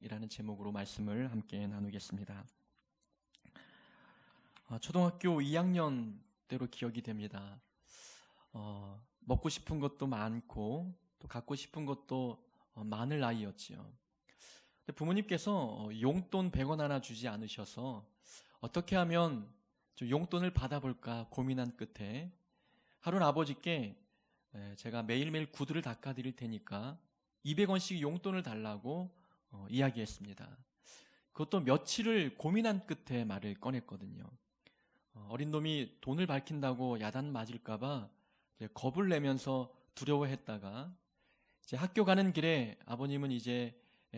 이라는 제목으로 말씀을 함께 나누겠습니다. 초등학교 2학년 때로 기억이 됩니다. 먹고 싶은 것도 많고 또 갖고 싶은 것도 많을 나이였지요. 부모님께서 용돈 100원 하나 주지 않으셔서 어떻게 하면 좀 용돈을 받아볼까 고민한 끝에 하루는 아버지께 제가 매일매일 구두를 닦아드릴 테니까 200원씩 용돈을 달라고 이야기했습니다. 그것도 며칠을 고민한 끝에 말을 꺼냈거든요. 어린 놈이 돈을 밝힌다고 야단 맞을까봐 겁을 내면서 두려워했다가 이제 학교 가는 길에 아버님은 이제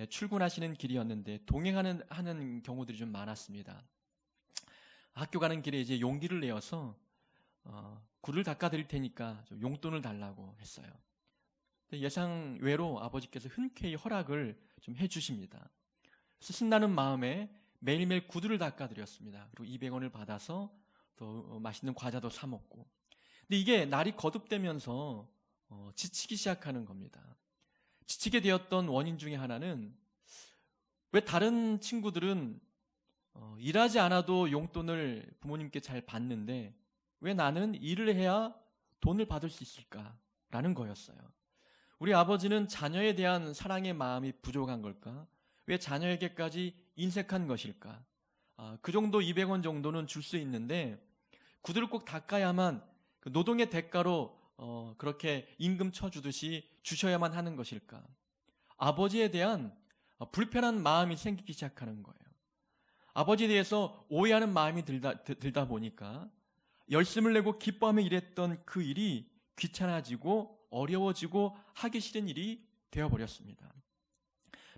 출근하시는 길이었는데 동행하는 경우들이 좀 많았습니다. 학교 가는 길에 이제 용기를 내어서 구를 닦아드릴 테니까 좀 용돈을 달라고 했어요. 예상 외로 아버지께서 흔쾌히 허락을 좀 해주십니다. 그래서 신나는 마음에 매일매일 구두를 닦아드렸습니다. 그리고 200원을 받아서 또 맛있는 과자도 사 먹고. 근데 이게 날이 거듭되면서 지치기 시작하는 겁니다. 지치게 되었던 원인 중에 하나는 왜 다른 친구들은 일하지 않아도 용돈을 부모님께 잘 받는데 왜 나는 일을 해야 돈을 받을 수 있을까라는 거였어요. 우리 아버지는 자녀에 대한 사랑의 마음이 부족한 걸까? 왜 자녀에게까지 인색한 것일까? 그 정도 200원 정도는 줄 수 있는데 구두를 꼭 닦아야만 그 노동의 대가로 그렇게 임금 쳐주듯이 주셔야만 하는 것일까? 아버지에 대한 불편한 마음이 생기기 시작하는 거예요. 아버지에 대해서 오해하는 마음이 들다 보니까 열심을 내고 기뻐하며 일했던 그 일이 귀찮아지고 어려워지고 하기 싫은 일이 되어버렸습니다.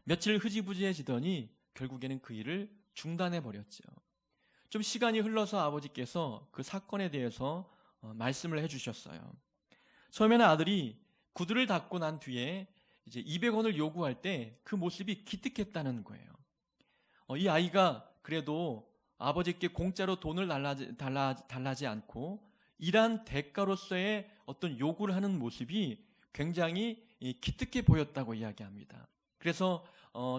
며칠 흐지부지해지더니 결국에는 그 일을 중단해버렸죠. 좀 시간이 흘러서 아버지께서 그 사건에 대해서 말씀을 해주셨어요. 처음에는 아들이 구두를 닦고 난 뒤에 이제 200원을 요구할 때 그 모습이 기특했다는 거예요. 이 아이가 그래도 아버지께 공짜로 돈을 달라지 않고 일한 대가로서의 어떤 요구를 하는 모습이 굉장히 기특해 보였다고 이야기합니다. 그래서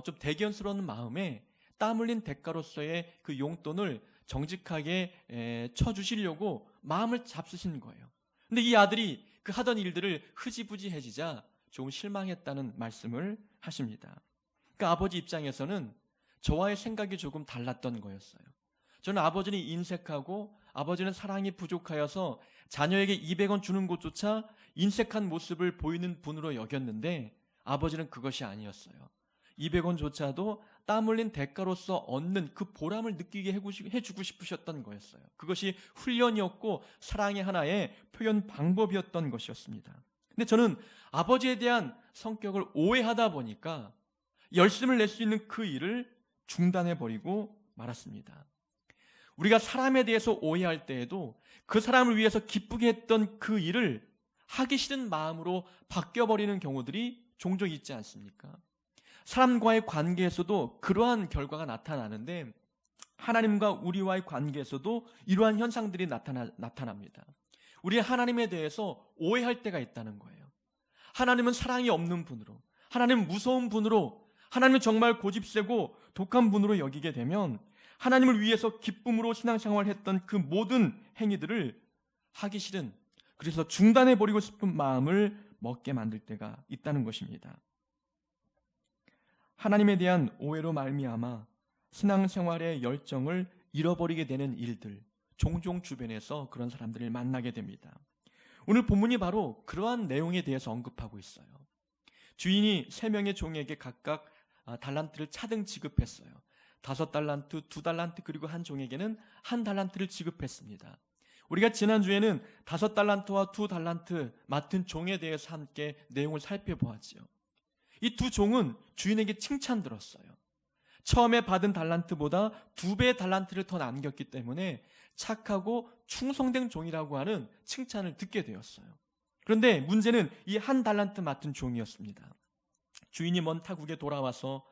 좀 대견스러운 마음에 땀 흘린 대가로서의 그 용돈을 정직하게 쳐주시려고 마음을 잡수신 거예요. 근데 이 아들이 그 하던 일들을 흐지부지해지자 조금 실망했다는 말씀을 하십니다. 그러니까 아버지 입장에서는 저와의 생각이 조금 달랐던 거였어요. 저는 아버지는 인색하고 아버지는 사랑이 부족하여서 자녀에게 200원 주는 것조차 인색한 모습을 보이는 분으로 여겼는데 아버지는 그것이 아니었어요. 200원조차도 땀 흘린 대가로서 얻는 그 보람을 느끼게 해주고 싶으셨던 거였어요. 그것이 훈련이었고 사랑의 하나의 표현 방법이었던 것이었습니다. 근데 저는 아버지에 대한 성격을 오해하다 보니까 열심을 낼 수 있는 그 일을 중단해버리고 말았습니다. 우리가 사람에 대해서 오해할 때에도 그 사람을 위해서 기쁘게 했던 그 일을 하기 싫은 마음으로 바뀌어버리는 경우들이 종종 있지 않습니까? 사람과의 관계에서도 그러한 결과가 나타나는데 하나님과 우리와의 관계에서도 이러한 현상들이 나타납니다. 우리 하나님에 대해서 오해할 때가 있다는 거예요. 하나님은 사랑이 없는 분으로, 하나님은 무서운 분으로, 하나님은 정말 고집세고 독한 분으로 여기게 되면 하나님을 위해서 기쁨으로 신앙생활을 했던 그 모든 행위들을 하기 싫은, 그래서 중단해버리고 싶은 마음을 먹게 만들 때가 있다는 것입니다. 하나님에 대한 오해로 말미암아 신앙생활의 열정을 잃어버리게 되는 일들, 종종 주변에서 그런 사람들을 만나게 됩니다. 오늘 본문이 바로 그러한 내용에 대해서 언급하고 있어요. 주인이 3명의 종에게 각각 달란트를 차등 지급했어요. 5달란트, 2달란트 그리고 한 종에게는 1달란트를 지급했습니다. 우리가 지난주에는 5달란트와 2달란트 맡은 종에 대해서 함께 내용을 살펴보았지요. 이 두 종은 주인에게 칭찬 들었어요. 처음에 받은 달란트보다 2배의 달란트를 더 남겼기 때문에 착하고 충성된 종이라고 하는 칭찬을 듣게 되었어요. 그런데 문제는 이 1달란트 맡은 종이었습니다. 주인이 먼 타국에 돌아와서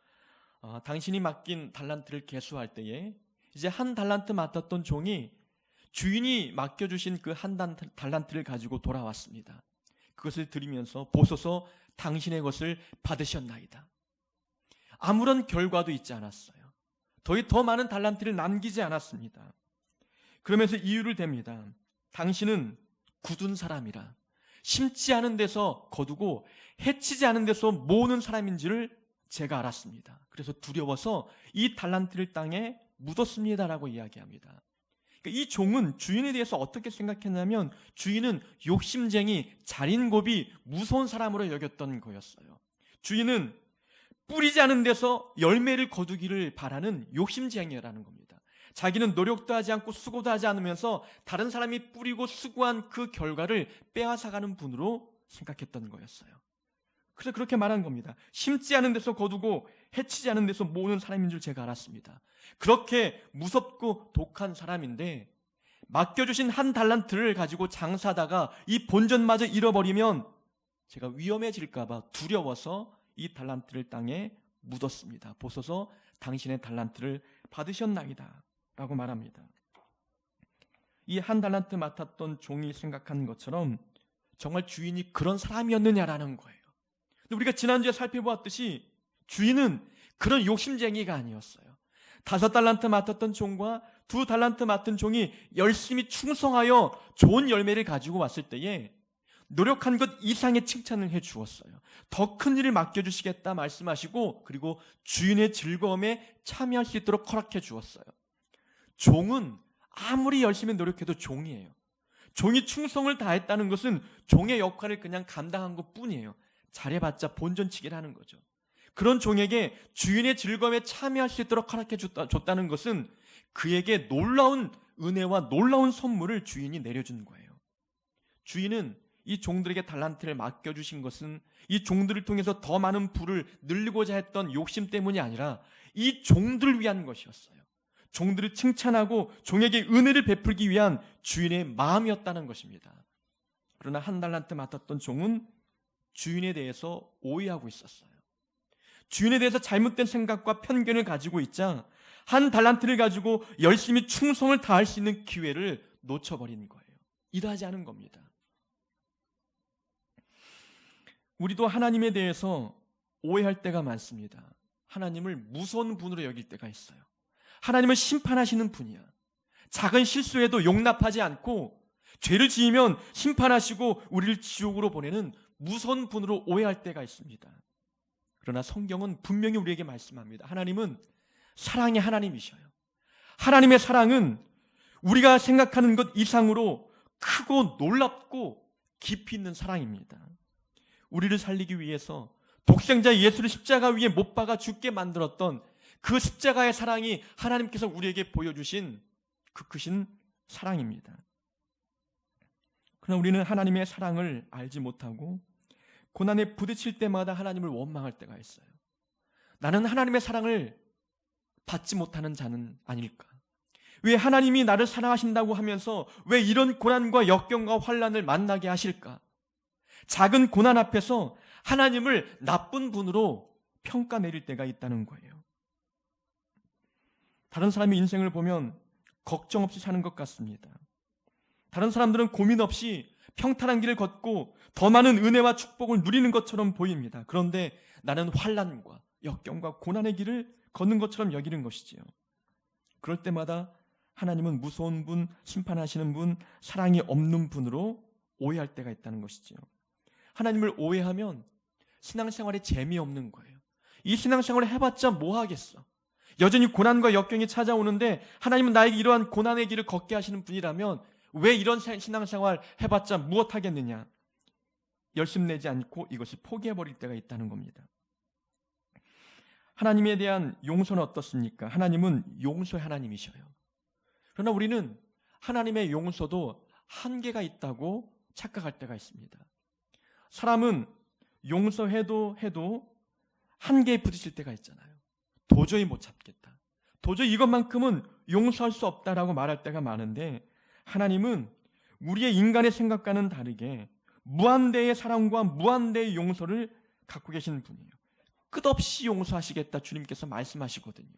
당신이 맡긴 달란트를 계수할 때에 이제 1달란트 맡았던 종이 주인이 맡겨주신 그 1달란트를 가지고 돌아왔습니다. 그것을 드리면서 보소서 당신의 것을 받으셨나이다. 아무런 결과도 있지 않았어요. 더 많은 달란트를 남기지 않았습니다. 그러면서 이유를 댑니다. 당신은 굳은 사람이라 심지 않은 데서 거두고 해치지 않은 데서 모으는 사람인지를 제가 알았습니다. 그래서 두려워서 이 달란트를 땅에 묻었습니다라고 이야기합니다. 그러니까 이 종은 주인에 대해서 어떻게 생각했냐면 주인은 욕심쟁이, 자린고비, 무서운 사람으로 여겼던 거였어요. 주인은 뿌리지 않은 데서 열매를 거두기를 바라는 욕심쟁이라는 겁니다. 자기는 노력도 하지 않고 수고도 하지 않으면서 다른 사람이 뿌리고 수고한 그 결과를 빼앗아가는 분으로 생각했던 거였어요. 그래서 그렇게 말한 겁니다. 심지 않은 데서 거두고 해치지 않은 데서 모으는 사람인 줄 제가 알았습니다. 그렇게 무섭고 독한 사람인데 맡겨주신 한 달란트를 가지고 장사하다가 이 본전마저 잃어버리면 제가 위험해질까 봐 두려워서 이 달란트를 땅에 묻었습니다. 보소서 당신의 달란트를 받으셨나이다 라고 말합니다. 이 한 달란트 맡았던 종이 생각한 것처럼 정말 주인이 그런 사람이었느냐라는 거예요. 근데 우리가 지난주에 살펴보았듯이 주인은 그런 욕심쟁이가 아니었어요. 5달란트 맡았던 종과 2달란트 맡은 종이 열심히 충성하여 좋은 열매를 가지고 왔을 때에 노력한 것 이상의 칭찬을 해 주었어요. 더 큰 일을 맡겨주시겠다 말씀하시고 그리고 주인의 즐거움에 참여할 수 있도록 허락해 주었어요. 종은 아무리 열심히 노력해도 종이에요. 종이 충성을 다했다는 것은 종의 역할을 그냥 감당한 것뿐이에요. 잘해봤자 본전치기라는 거죠. 그런 종에게 주인의 즐거움에 참여할 수 있도록 허락해 줬다는 것은 그에게 놀라운 은혜와 놀라운 선물을 주인이 내려준 거예요. 주인은 이 종들에게 달란트를 맡겨주신 것은 이 종들을 통해서 더 많은 부를 늘리고자 했던 욕심 때문이 아니라 이 종들을 위한 것이었어요. 종들을 칭찬하고 종에게 은혜를 베풀기 위한 주인의 마음이었다는 것입니다. 그러나 한 달란트 맡았던 종은 주인에 대해서 오해하고 있었어요. 주인에 대해서 잘못된 생각과 편견을 가지고 있자 한 달란트를 가지고 열심히 충성을 다할 수 있는 기회를 놓쳐버린 거예요. 일하지 않은 겁니다. 우리도 하나님에 대해서 오해할 때가 많습니다. 하나님을 무서운 분으로 여길 때가 있어요. 하나님을 심판하시는 분이야. 작은 실수에도 용납하지 않고 죄를 지으면 심판하시고 우리를 지옥으로 보내는 무서운 분으로 오해할 때가 있습니다. 그러나 성경은 분명히 우리에게 말씀합니다. 하나님은 사랑의 하나님이셔요. 하나님의 사랑은 우리가 생각하는 것 이상으로 크고 놀랍고 깊이 있는 사랑입니다. 우리를 살리기 위해서 독생자 예수를 십자가 위에 못 박아 죽게 만들었던 그 십자가의 사랑이 하나님께서 우리에게 보여주신 그 크신 사랑입니다. 그러나 우리는 하나님의 사랑을 알지 못하고 고난에 부딪힐 때마다 하나님을 원망할 때가 있어요. 나는 하나님의 사랑을 받지 못하는 자는 아닐까? 왜 하나님이 나를 사랑하신다고 하면서 왜 이런 고난과 역경과 환난을 만나게 하실까? 작은 고난 앞에서 하나님을 나쁜 분으로 평가 내릴 때가 있다는 거예요. 다른 사람의 인생을 보면 걱정 없이 사는 것 같습니다. 다른 사람들은 고민 없이 평탄한 길을 걷고 더 많은 은혜와 축복을 누리는 것처럼 보입니다. 그런데 나는 환난과 역경과 고난의 길을 걷는 것처럼 여기는 것이지요. 그럴 때마다 하나님은 무서운 분, 심판하시는 분, 사랑이 없는 분으로 오해할 때가 있다는 것이지요. 하나님을 오해하면 신앙생활에 재미없는 거예요. 이 신앙생활을 해봤자 뭐 하겠어? 여전히 고난과 역경이 찾아오는데 하나님은 나에게 이러한 고난의 길을 걷게 하시는 분이라면 왜 이런 신앙생활 해봤자 무엇 하겠느냐? 열심내지 않고 이것을 포기해버릴 때가 있다는 겁니다. 하나님에 대한 용서는 어떻습니까? 하나님은 용서의 하나님이셔요. 그러나 우리는 하나님의 용서도 한계가 있다고 착각할 때가 있습니다. 사람은 용서해도 한계에 부딪힐 때가 있잖아요. 도저히 못 참겠다. 도저히 이것만큼은 용서할 수 없다라고 말할 때가 많은데 하나님은 우리의 인간의 생각과는 다르게 무한대의 사랑과 무한대의 용서를 갖고 계시는 분이에요. 끝없이 용서하시겠다 주님께서 말씀하시거든요.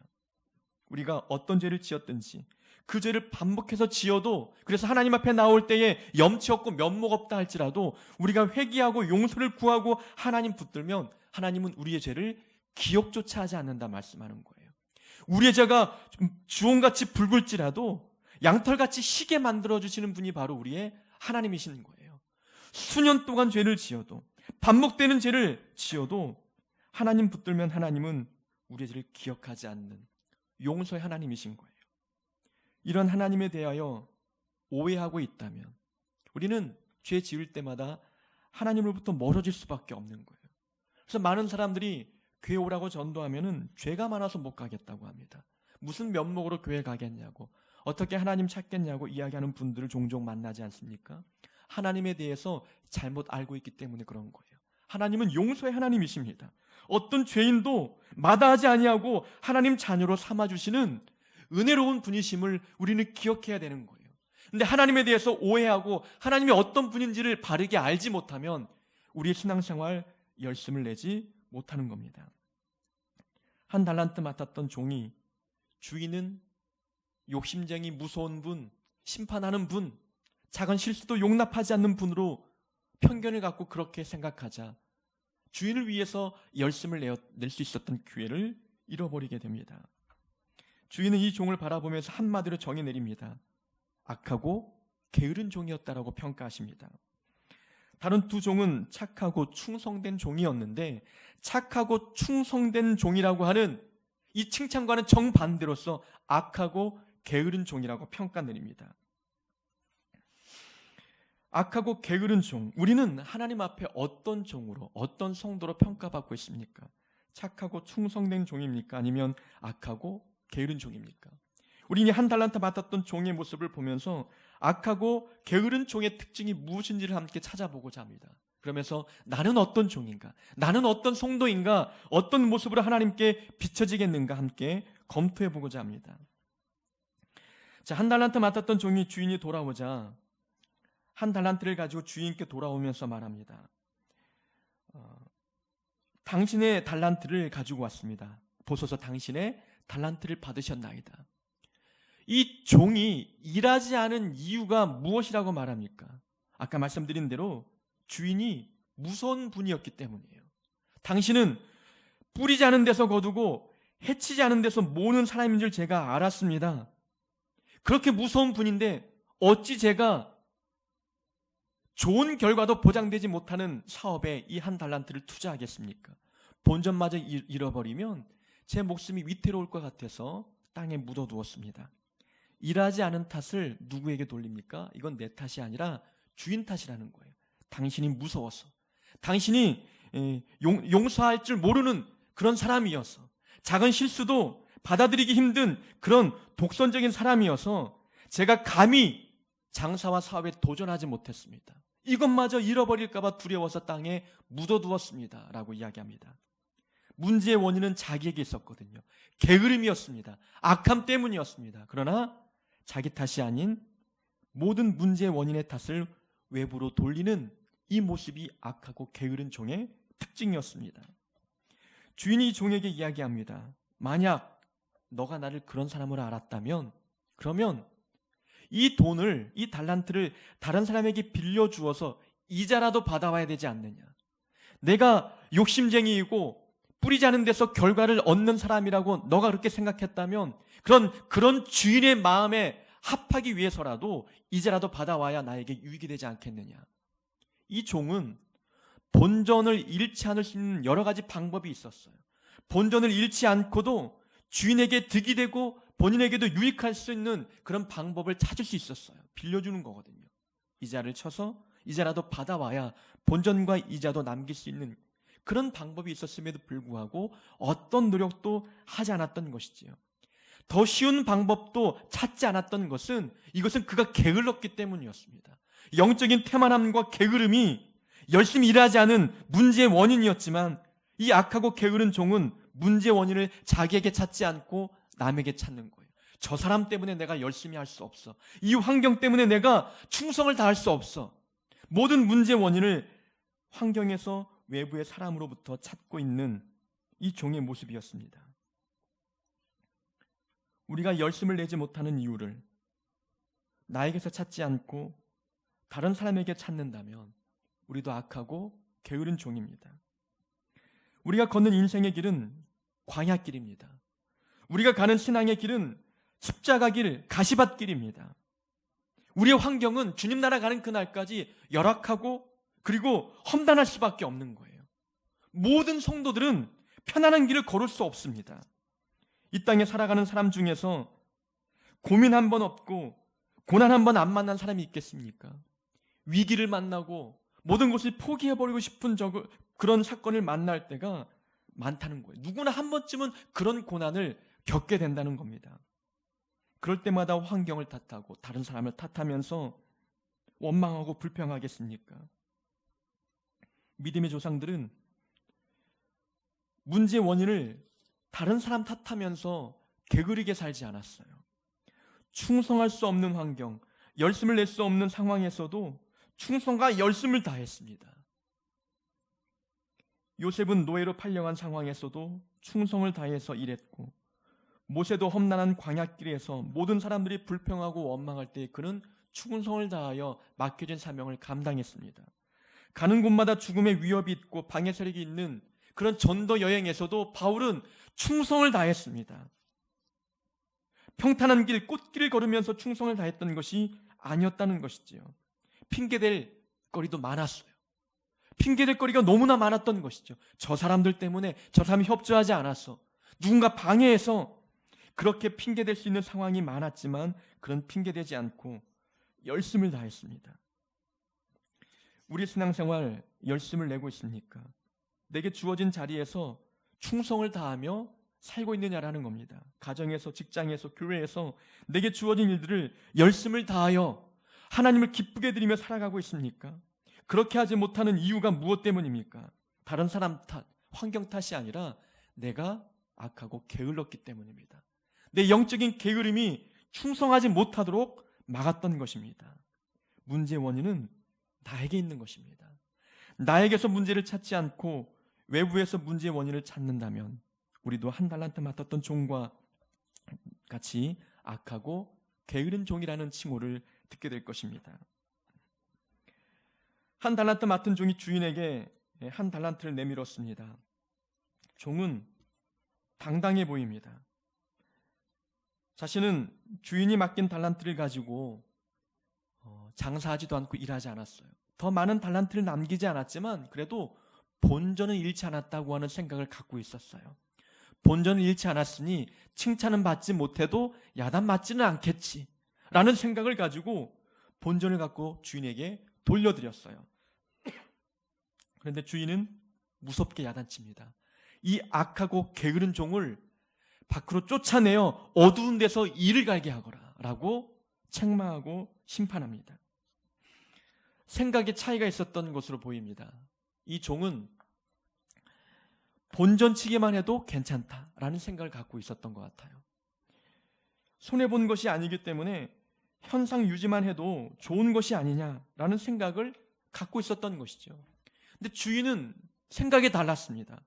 우리가 어떤 죄를 지었든지 그 죄를 반복해서 지어도 그래서 하나님 앞에 나올 때에 염치 없고 면목 없다 할지라도 우리가 회개하고 용서를 구하고 하나님 붙들면 하나님은 우리의 죄를 기억조차 하지 않는다 말씀하는 거예요. 우리의 죄가 주홍같이 붉을지라도 양털같이 희게 만들어주시는 분이 바로 우리의 하나님이시는 거예요. 수년 동안 죄를 지어도, 반복되는 죄를 지어도 하나님 붙들면 하나님은 우리의 죄를 기억하지 않는 용서의 하나님이신 거예요. 이런 하나님에 대하여 오해하고 있다면 우리는 죄 지을 때마다 하나님으로부터 멀어질 수밖에 없는 거예요. 그래서 많은 사람들이 교회 오라고 전도하면은 죄가 많아서 못 가겠다고 합니다. 무슨 면목으로 교회 가겠냐고, 어떻게 하나님 찾겠냐고 이야기하는 분들을 종종 만나지 않습니까? 하나님에 대해서 잘못 알고 있기 때문에 그런 거예요. 하나님은 용서의 하나님이십니다. 어떤 죄인도 마다하지 아니하고 하나님 자녀로 삼아주시는 은혜로운 분이심을 우리는 기억해야 되는 거예요. 근데 하나님에 대해서 오해하고 하나님이 어떤 분인지를 바르게 알지 못하면 우리의 신앙생활 열심을 내지 못하는 겁니다. 한 달란트 맡았던 종이 주인은 욕심쟁이, 무서운 분, 심판하는 분, 작은 실수도 용납하지 않는 분으로 편견을 갖고 그렇게 생각하자 주인을 위해서 열심을 낼 수 있었던 기회를 잃어버리게 됩니다. 주인은 이 종을 바라보면서 한마디로 정의 내립니다. 악하고 게으른 종이었다라고 평가하십니다. 다른 두 종은 착하고 충성된 종이었는데 착하고 충성된 종이라고 하는 이 칭찬과는 정반대로서 악하고 게으른 종이라고 평가 내립니다. 악하고 게으른 종, 우리는 하나님 앞에 어떤 종으로, 어떤 성도로 평가받고 있습니까? 착하고 충성된 종입니까? 아니면 악하고 게으른 종입니까? 우리는 한 달란트 맡았던 종의 모습을 보면서 악하고 게으른 종의 특징이 무엇인지를 함께 찾아보고자 합니다. 그러면서 나는 어떤 종인가? 나는 어떤 성도인가? 어떤 모습으로 하나님께 비춰지겠는가? 함께 검토해 보고자 합니다. 자, 한 달란트 맡았던 종이 주인이 돌아오자 한 달란트를 가지고 주인께 돌아오면서 말합니다. 당신의 달란트를 가지고 왔습니다. 보소서 당신의 달란트를 받으셨나이다. 이 종이 일하지 않은 이유가 무엇이라고 말합니까? 아까 말씀드린 대로 주인이 무서운 분이었기 때문이에요. 당신은 뿌리지 않은 데서 거두고 해치지 않은 데서 모으는 사람인 줄 제가 알았습니다. 그렇게 무서운 분인데 어찌 제가 좋은 결과도 보장되지 못하는 사업에 이 한 달란트를 투자하겠습니까? 본전마저 잃어버리면 제 목숨이 위태로울 것 같아서 땅에 묻어두었습니다. 일하지 않은 탓을 누구에게 돌립니까? 이건 내 탓이 아니라 주인 탓이라는 거예요. 당신이 무서워서, 당신이 용서할 줄 모르는 그런 사람이어서, 작은 실수도 받아들이기 힘든 그런 독선적인 사람이어서 제가 감히 장사와 사업에 도전하지 못했습니다. 이것마저 잃어버릴까 봐 두려워서 땅에 묻어두었습니다. 라고 이야기합니다. 문제의 원인은 자기에게 있었거든요. 게으름이었습니다. 악함 때문이었습니다. 그러나 자기 탓이 아닌 모든 문제의 원인의 탓을 외부로 돌리는 이 모습이 악하고 게으른 종의 특징이었습니다. 주인이 종에게 이야기합니다. 만약 너가 나를 그런 사람으로 알았다면 그러면 이 돈을, 이 달란트를 다른 사람에게 빌려주어서 이자라도 받아와야 되지 않느냐. 내가 욕심쟁이이고 뿌리지 않은 데서 결과를 얻는 사람이라고 너가 그렇게 생각했다면 그런 주인의 마음에 합하기 위해서라도 이자라도 받아와야 나에게 유익이 되지 않겠느냐. 이 종은 본전을 잃지 않을 수 있는 여러 가지 방법이 있었어요. 본전을 잃지 않고도 주인에게 득이 되고 본인에게도 유익할 수 있는 그런 방법을 찾을 수 있었어요. 빌려주는 거거든요. 이자를 쳐서 이자라도 받아와야 본전과 이자도 남길 수 있는 그런 방법이 있었음에도 불구하고 어떤 노력도 하지 않았던 것이지요. 더 쉬운 방법도 찾지 않았던 것은 이것은 그가 게을렀기 때문이었습니다. 영적인 태만함과 게으름이 열심히 일하지 않은 문제의 원인이었지만 이 악하고 게으른 종은 문제의 원인을 자기에게 찾지 않고 남에게 찾는 거예요. 저 사람 때문에 내가 열심히 할 수 없어. 이 환경 때문에 내가 충성을 다할 수 없어. 모든 문제의 원인을 환경에서 외부의 사람으로부터 찾고 있는 이 종의 모습이었습니다. 우리가 열심을 내지 못하는 이유를 나에게서 찾지 않고 다른 사람에게 찾는다면 우리도 악하고 게으른 종입니다. 우리가 걷는 인생의 길은 광야길입니다. 우리가 가는 신앙의 길은 십자가 길, 가시밭 길입니다. 우리의 환경은 주님 나라 가는 그날까지 열악하고 그리고 험난할 수밖에 없는 거예요. 모든 성도들은 편안한 길을 걸을 수 없습니다. 이 땅에 살아가는 사람 중에서 고민 한 번 없고 고난 한 번 안 만난 사람이 있겠습니까? 위기를 만나고 모든 것을 포기해버리고 싶은 그런 사건을 만날 때가 많다는 거예요. 누구나 한 번쯤은 그런 고난을 겪게 된다는 겁니다. 그럴 때마다 환경을 탓하고 다른 사람을 탓하면서 원망하고 불평하겠습니까? 믿음의 조상들은 문제의 원인을 다른 사람 탓하면서 게으르게 살지 않았어요. 충성할 수 없는 환경, 열심을 낼 수 없는 상황에서도 충성과 열심을 다했습니다. 요셉은 노예로 팔려간 상황에서도 충성을 다해서 일했고, 모세도 험난한 광야길에서 모든 사람들이 불평하고 원망할 때 그는 충성을 다하여 맡겨진 사명을 감당했습니다. 가는 곳마다 죽음의 위협이 있고 방해 세력이 있는 그런 전도 여행에서도 바울은 충성을 다했습니다. 평탄한 길, 꽃길을 걸으면서 충성을 다했던 것이 아니었다는 것이지요. 핑계댈 거리도 많았어요. 핑계댈 거리가 너무나 많았던 것이죠. 저 사람들 때문에 저 사람이 협조하지 않았어. 누군가 방해해서 그렇게 핑계댈 수 있는 상황이 많았지만 그런 핑계대지 않고 열심을 다했습니다. 우리 신앙생활 열심을 내고 있습니까? 내게 주어진 자리에서 충성을 다하며 살고 있느냐라는 겁니다. 가정에서, 직장에서, 교회에서 내게 주어진 일들을 열심을 다하여 하나님을 기쁘게 드리며 살아가고 있습니까? 그렇게 하지 못하는 이유가 무엇 때문입니까? 다른 사람 탓, 환경 탓이 아니라 내가 악하고 게을렀기 때문입니다. 내 영적인 게으름이 충성하지 못하도록 막았던 것입니다. 문제의 원인은 나에게 있는 것입니다. 나에게서 문제를 찾지 않고 외부에서 문제의 원인을 찾는다면 우리도 한 달란트 맡았던 종과 같이 악하고 게으른 종이라는 칭호를 듣게 될 것입니다. 한 달란트 맡은 종이 주인에게 한 달란트를 내밀었습니다. 종은 당당해 보입니다. 자신은 주인이 맡긴 달란트를 가지고 장사하지도 않고 일하지 않았어요. 더 많은 달란트를 남기지 않았지만 그래도 본전은 잃지 않았다고 하는 생각을 갖고 있었어요. 본전을 잃지 않았으니 칭찬은 받지 못해도 야단 맞지는 않겠지 라는 생각을 가지고 본전을 갖고 주인에게 돌려드렸어요. 그런데 주인은 무섭게 야단칩니다. 이 악하고 게으른 종을 밖으로 쫓아내어 어두운 데서 일을 갈게 하거라 라고 책망하고 심판합니다. 생각의 차이가 있었던 것으로 보입니다. 이 종은 본전치기만 해도 괜찮다라는 생각을 갖고 있었던 것 같아요. 손해본 것이 아니기 때문에 현상 유지만 해도 좋은 것이 아니냐라는 생각을 갖고 있었던 것이죠. 근데 주인은 생각이 달랐습니다.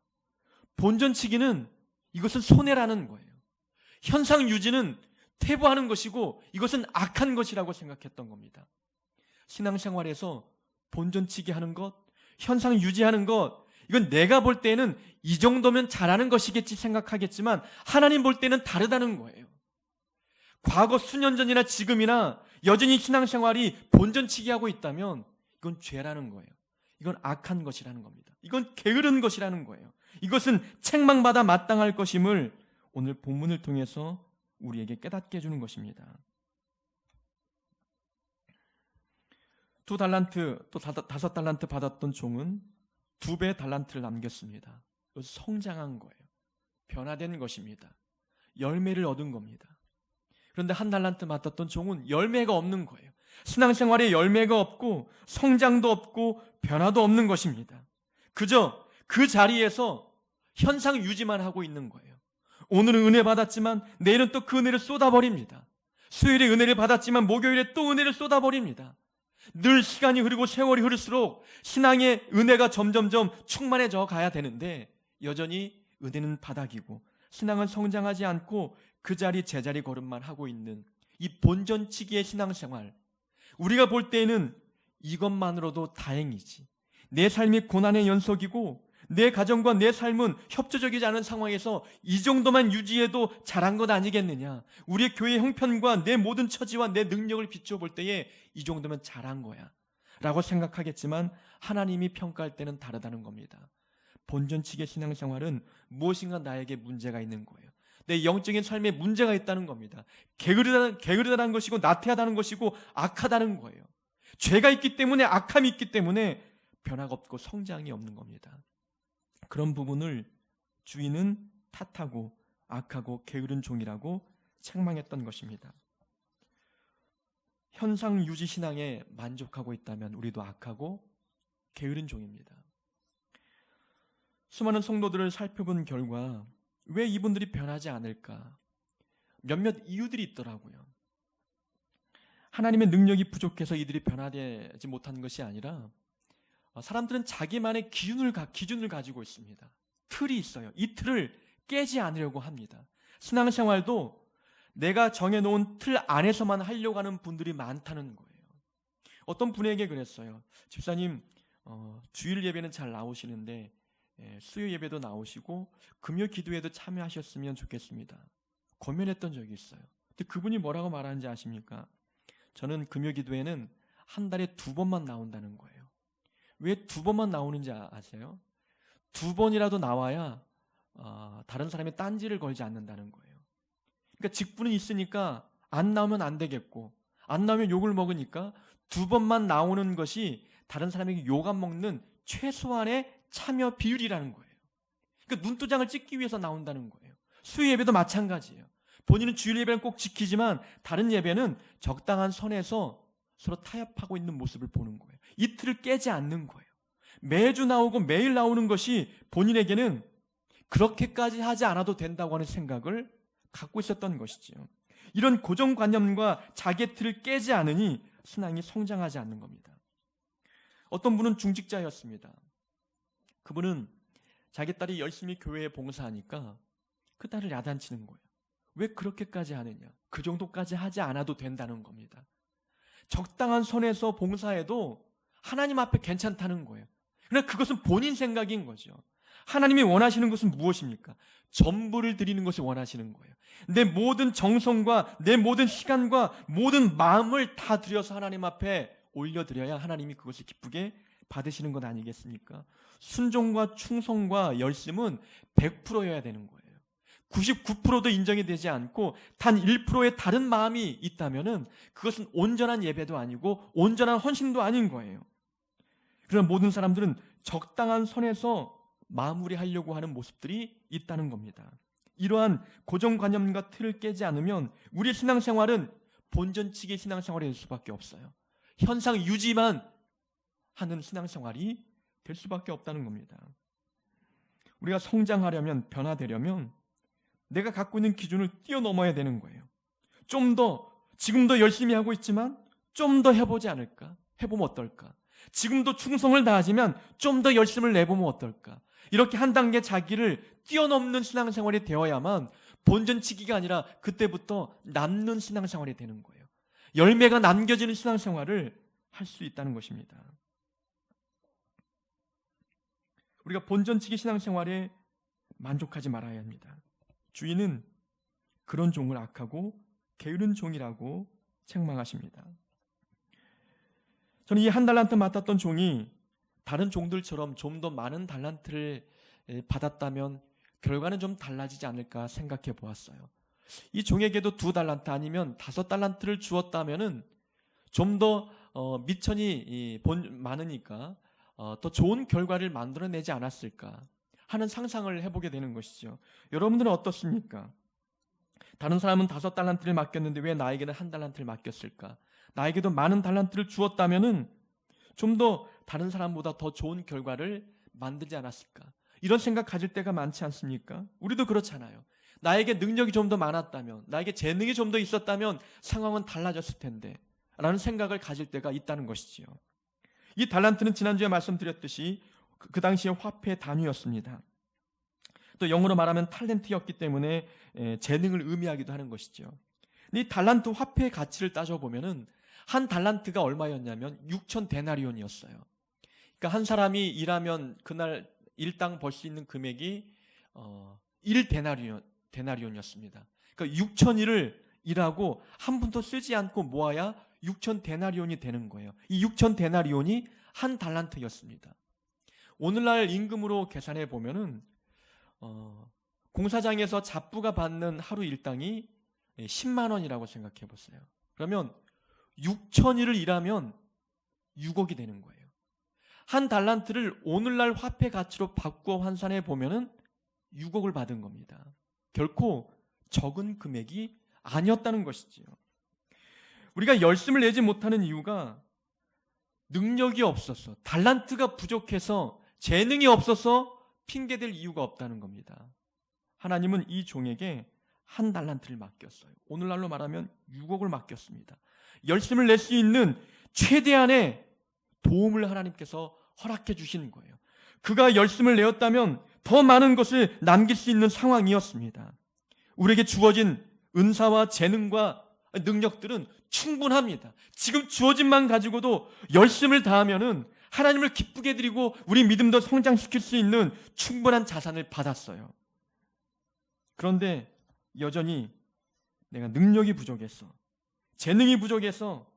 본전치기는 이것은 손해라는 거예요. 현상 유지는 퇴보하는 것이고 이것은 악한 것이라고 생각했던 겁니다. 신앙생활에서 본전치기 하는 것, 현상 유지하는 것, 이건 내가 볼 때는 이 정도면 잘하는 것이겠지 생각하겠지만 하나님 볼 때는 다르다는 거예요. 과거 수년 전이나 지금이나 여전히 신앙생활이 본전치기하고 있다면 이건 죄라는 거예요. 이건 악한 것이라는 겁니다. 이건 게으른 것이라는 거예요. 이것은 책망받아 마땅할 것임을 오늘 본문을 통해서 우리에게 깨닫게 해주는 것입니다. 2달란트 또 5달란트 받았던 종은 2배의 달란트를 남겼습니다. 성장한 거예요. 변화된 것입니다. 열매를 얻은 겁니다. 그런데 1달란트 맡았던 종은 열매가 없는 거예요. 신앙생활에 열매가 없고 성장도 없고 변화도 없는 것입니다. 그저 그 자리에서 현상 유지만 하고 있는 거예요. 오늘은 은혜 받았지만 내일은 또 그 은혜를 쏟아버립니다. 수요일에 은혜를 받았지만 목요일에 또 은혜를 쏟아버립니다. 늘 시간이 흐르고 세월이 흐를수록 신앙의 은혜가 점점점 충만해져 가야 되는데 여전히 은혜는 바닥이고 신앙은 성장하지 않고 그 자리 제자리 걸음만 하고 있는 이 본전치기의 신앙생활, 우리가 볼 때에는 이것만으로도 다행이지, 내 삶이 고난의 연속이고 내 가정과 내 삶은 협조적이지 않은 상황에서 이 정도만 유지해도 잘한 것 아니겠느냐? 우리의 교회 형편과 내 모든 처지와 내 능력을 비추어 볼 때에 이 정도면 잘한 거야 라고 생각하겠지만 하나님이 평가할 때는 다르다는 겁니다. 본전치기의 신앙생활은 무엇인가 나에게 문제가 있는 거예요. 내 영적인 삶에 문제가 있다는 겁니다. 게으르다는 것이고 나태하다는 것이고 악하다는 거예요. 죄가 있기 때문에, 악함이 있기 때문에 변화가 없고 성장이 없는 겁니다. 그런 부분을 주인은 탓하고 악하고 게으른 종이라고 책망했던 것입니다. 현상 유지 신앙에 만족하고 있다면 우리도 악하고 게으른 종입니다. 수많은 성도들을 살펴본 결과 왜 이분들이 변하지 않을까? 몇몇 이유들이 있더라고요. 하나님의 능력이 부족해서 이들이 변화되지 못하는 것이 아니라 사람들은 자기만의 기준을 가지고 있습니다. 틀이 있어요. 이 틀을 깨지 않으려고 합니다. 신앙생활도 내가 정해놓은 틀 안에서만 하려고 하는 분들이 많다는 거예요. 어떤 분에게 그랬어요. 집사님, 주일 예배는 잘 나오시는데 수요 예배도 나오시고 금요 기도에도 참여하셨으면 좋겠습니다. 권면했던 적이 있어요. 근데 그분이 뭐라고 말하는지 아십니까? 저는 금요 기도에는 한 달에 2번만 나온다는 거예요. 왜 2번만 나오는지 아세요? 2번이라도 나와야 다른 사람이 딴지를 걸지 않는다는 거예요. 그러니까 직분은 있으니까 안 나오면 안 되겠고, 안 나오면 욕을 먹으니까 2번만 나오는 것이 다른 사람에게 욕 안 먹는 최소한의 참여 비율이라는 거예요. 그러니까 눈도장을 찍기 위해서 나온다는 거예요. 수요 예배도 마찬가지예요. 본인은 주일 예배는 꼭 지키지만 다른 예배는 적당한 선에서 서로 타협하고 있는 모습을 보는 거예요. 이 틀을 깨지 않는 거예요. 매주 나오고 매일 나오는 것이 본인에게는 그렇게까지 하지 않아도 된다고 하는 생각을 갖고 있었던 것이지요. 이런 고정관념과 자기의 틀을 깨지 않으니 신앙이 성장하지 않는 겁니다. 어떤 분은 중직자였습니다. 그분은 자기 딸이 열심히 교회에 봉사하니까 그 딸을 야단치는 거예요. 왜 그렇게까지 하느냐? 그 정도까지 하지 않아도 된다는 겁니다. 적당한 선에서 봉사해도 하나님 앞에 괜찮다는 거예요. 그러나 그것은 본인 생각인 거죠. 하나님이 원하시는 것은 무엇입니까? 전부를 드리는 것을 원하시는 거예요. 내 모든 정성과 내 모든 시간과 모든 마음을 다 들여서 하나님 앞에 올려드려야 하나님이 그것을 기쁘게 받으시는 것 아니겠습니까? 순종과 충성과 열심은 100%여야 되는 거예요. 99%도 인정이 되지 않고 단 1%의 다른 마음이 있다면은 그것은 온전한 예배도 아니고 온전한 헌신도 아닌 거예요. 그러나 모든 사람들은 적당한 선에서 마무리하려고 하는 모습들이 있다는 겁니다. 이러한 고정관념과 틀을 깨지 않으면 우리의 신앙생활은 본전치기의 신앙생활이 될 수밖에 없어요. 현상 유지만 하는 신앙생활이 될 수밖에 없다는 겁니다. 우리가 성장하려면, 변화되려면 내가 갖고 있는 기준을 뛰어넘어야 되는 거예요. 좀 더, 지금도 열심히 하고 있지만 좀 더 해보지 않을까? 해보면 어떨까? 지금도 충성을 다하지만 좀 더 열심을 내보면 어떨까? 이렇게 한 단계 자기를 뛰어넘는 신앙생활이 되어야만 본전치기가 아니라 그때부터 남는 신앙생활이 되는 거예요. 열매가 남겨지는 신앙생활을 할 수 있다는 것입니다. 우리가 본전치기 신앙생활에 만족하지 말아야 합니다. 주인은 그런 종을 악하고 게으른 종이라고 책망하십니다. 저는 이 한 달란트 맡았던 종이 다른 종들처럼 좀 더 많은 달란트를 받았다면 결과는 좀 달라지지 않을까 생각해 보았어요. 이 종에게도 2달란트 아니면 5달란트를 주었다면은 좀 더 미천이 많으니까 더 좋은 결과를 만들어내지 않았을까 하는 상상을 해보게 되는 것이죠. 여러분들은 어떻습니까? 다른 사람은 5달란트를 맡겼는데 왜 나에게는 1달란트를 맡겼을까? 나에게도 많은 달란트를 주었다면은 좀 더 다른 사람보다 더 좋은 결과를 만들지 않았을까? 이런 생각 가질 때가 많지 않습니까? 우리도 그렇잖아요. 나에게 능력이 좀 더 많았다면, 나에게 재능이 좀 더 있었다면 상황은 달라졌을 텐데 라는 생각을 가질 때가 있다는 것이지요. 이 달란트는 지난주에 말씀드렸듯이 그 당시의 화폐 단위였습니다. 또 영어로 말하면 탤런트였기 때문에 재능을 의미하기도 하는 것이죠. 이 달란트 화폐의 가치를 따져보면은 한 달란트가 얼마였냐면 6,000 데나리온이었어요. 그러니까 한 사람이 일하면 그날 일당 벌 수 있는 금액이 1데나리온이었습니다. 그러니까 6,000일을 일하고 한 푼도 쓰지 않고 모아야 6,000데나리온이 되는 거예요. 이 6,000데나리온이 한 달란트였습니다. 오늘날 임금으로 계산해 보면은 공사장에서 잡부가 받는 하루 일당이 10만 원이라고 생각해 보세요. 그러면 6,000일을 일하면 6억이 되는 거예요. 한 달란트를 오늘날 화폐 가치로 바꾸어 환산해 보면은 6억을 받은 겁니다. 결코 적은 금액이 아니었다는 것이지요. 우리가 열심을 내지 못하는 이유가 능력이 없어서, 달란트가 부족해서, 재능이 없어서 핑계댈 이유가 없다는 겁니다. 하나님은 이 종에게 한 달란트를 맡겼어요. 오늘날로 말하면 6억을 맡겼습니다. 열심을 낼 수 있는 최대한의 도움을 하나님께서 허락해 주시는 거예요. 그가 열심을 내었다면 더 많은 것을 남길 수 있는 상황이었습니다. 우리에게 주어진 은사와 재능과 능력들은 충분합니다. 지금 주어진만 가지고도 열심을 다하면은 하나님을 기쁘게 드리고 우리 믿음도 성장시킬 수 있는 충분한 자산을 받았어요. 그런데 여전히 내가 능력이 부족해서, 재능이 부족해서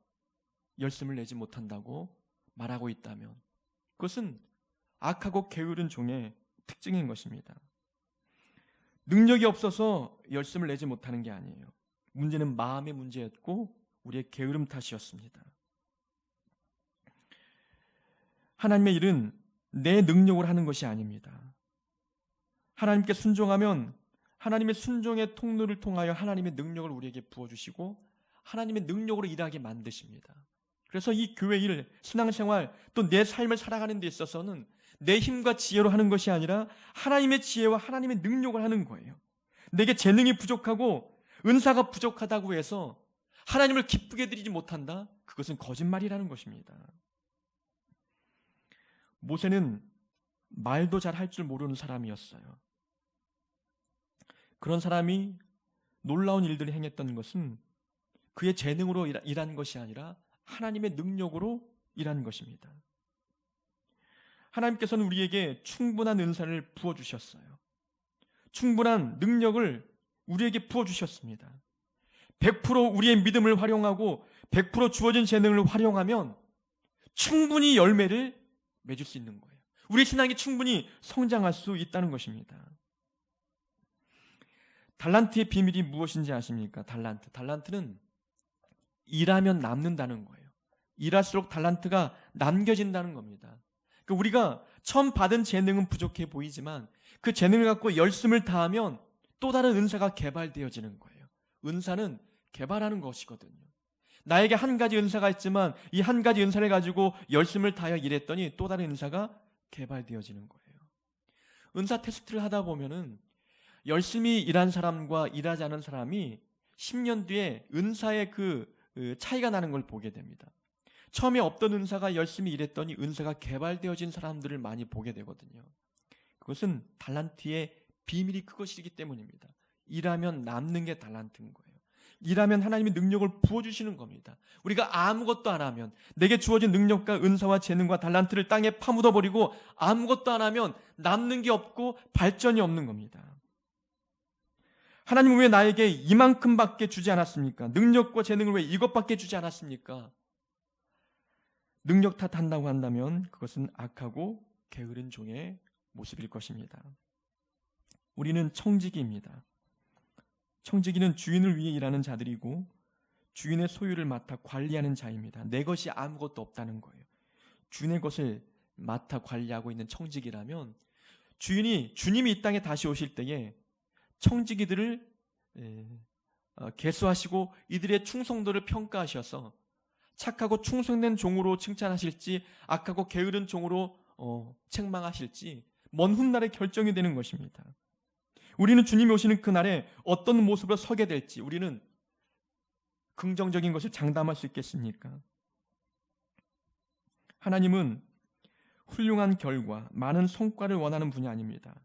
열심을 내지 못한다고 말하고 있다면 그것은 악하고 게으른 종의 특징인 것입니다. 능력이 없어서 열심을 내지 못하는 게 아니에요. 문제는 마음의 문제였고 우리의 게으름 탓이었습니다. 하나님의 일은 내 능력으로 하는 것이 아닙니다. 하나님께 순종하면 하나님의 순종의 통로를 통하여 하나님의 능력을 우리에게 부어주시고 하나님의 능력으로 일하게 만드십니다. 그래서 이 교회 일, 신앙생활, 또 내 삶을 살아가는 데 있어서는 내 힘과 지혜로 하는 것이 아니라 하나님의 지혜와 하나님의 능력을 하는 거예요. 내게 재능이 부족하고 은사가 부족하다고 해서 하나님을 기쁘게 드리지 못한다? 그것은 거짓말이라는 것입니다. 모세는 말도 잘 할 줄 모르는 사람이었어요. 그런 사람이 놀라운 일들을 행했던 것은 그의 재능으로 일한 것이 아니라 하나님의 능력으로 일한 것입니다. 하나님께서는 우리에게 충분한 은사를 부어주셨어요. 충분한 능력을 우리에게 부어주셨습니다. 100% 우리의 믿음을 활용하고 100% 주어진 재능을 활용하면 충분히 열매를 맺을 수 있는 거예요. 우리 신앙이 충분히 성장할 수 있다는 것입니다. 달란트의 비밀이 무엇인지 아십니까? 달란트는 일하면 남는다는 거예요. 일할수록 달란트가 남겨진다는 겁니다. 그러니까 우리가 처음 받은 재능은 부족해 보이지만 그 재능을 갖고 열심을 다하면 또 다른 은사가 개발되어지는 거예요. 은사는 개발하는 것이거든요. 나에게 한 가지 은사가 있지만 이 한 가지 은사를 가지고 열심을 다하여 일했더니 또 다른 은사가 개발되어지는 거예요. 은사 테스트를 하다 보면은 열심히 일한 사람과 일하지 않은 사람이 10년 뒤에 은사의 그 차이가 나는 걸 보게 됩니다. 처음에 없던 은사가 열심히 일했더니 은사가 개발되어진 사람들을 많이 보게 되거든요. 그것은 달란트의 비밀이 그것이기 때문입니다. 일하면 남는 게 달란트인 거예요. 일하면 하나님의 능력을 부어주시는 겁니다. 우리가 아무것도 안 하면 내게 주어진 능력과 은사와 재능과 달란트를 땅에 파묻어버리고 아무것도 안 하면 남는 게 없고 발전이 없는 겁니다. 하나님은 왜 나에게 이만큼밖에 주지 않았습니까? 능력과 재능을 왜 이것밖에 주지 않았습니까? 능력 탓한다고 한다면 그것은 악하고 게으른 종의 모습일 것입니다. 우리는 청지기입니다. 청지기는 주인을 위해 일하는 자들이고 주인의 소유를 맡아 관리하는 자입니다. 내 것이 아무것도 없다는 거예요. 주인의 것을 맡아 관리하고 있는 청지기라면 주님이 이 땅에 다시 오실 때에 청지기들을 계수하시고 이들의 충성도를 평가하셔서 착하고 충성된 종으로 칭찬하실지 악하고 게으른 종으로 책망하실지 먼 훗날에 결정이 되는 것입니다. 우리는 주님이 오시는 그날에 어떤 모습으로 서게 될지 우리는 긍정적인 것을 장담할 수 있겠습니까? 하나님은 훌륭한 결과, 많은 성과를 원하는 분이 아닙니다.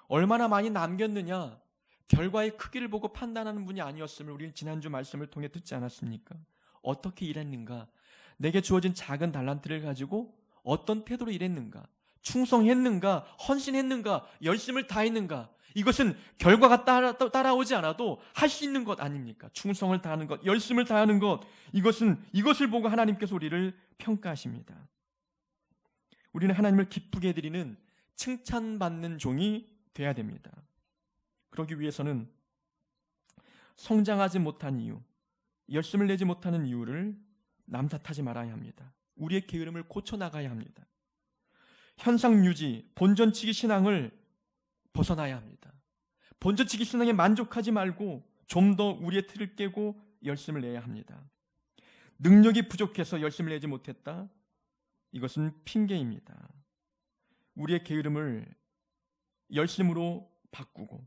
얼마나 많이 남겼느냐, 결과의 크기를 보고 판단하는 분이 아니었음을 우리는 지난주 말씀을 통해 듣지 않았습니까? 어떻게 일했는가, 내게 주어진 작은 달란트를 가지고 어떤 태도로 일했는가, 충성했는가, 헌신했는가, 열심을 다했는가, 이것은 결과가 따라오지 않아도 할 수 있는 것 아닙니까? 충성을 다하는 것, 열심을 다하는 것, 이것을 보고 하나님께서 우리를 평가하십니다. 우리는 하나님을 기쁘게 해드리는 칭찬받는 종이 돼야 됩니다. 그러기 위해서는 성장하지 못한 이유, 열심을 내지 못하는 이유를 남 탓하지 말아야 합니다. 우리의 게으름을 고쳐나가야 합니다. 현상 유지, 본전치기 신앙을 벗어나야 합니다. 본전치기 신앙에 만족하지 말고 좀 더 우리의 틀을 깨고 열심을 내야 합니다. 능력이 부족해서 열심을 내지 못했다? 이것은 핑계입니다. 우리의 게으름을 열심으로 바꾸고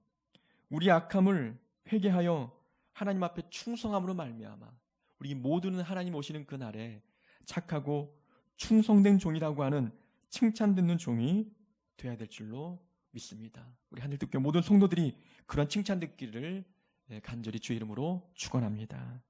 우리의 악함을 회개하여 하나님 앞에 충성함으로 말미암아 우리 모두는 하나님 오시는 그날에 착하고 충성된 종이라고 하는 칭찬 듣는 종이 되어야 될 줄로 믿습니다. 우리 하늘특교 모든 성도들이 그런 칭찬 듣기를 간절히 주의 이름으로 축원합니다.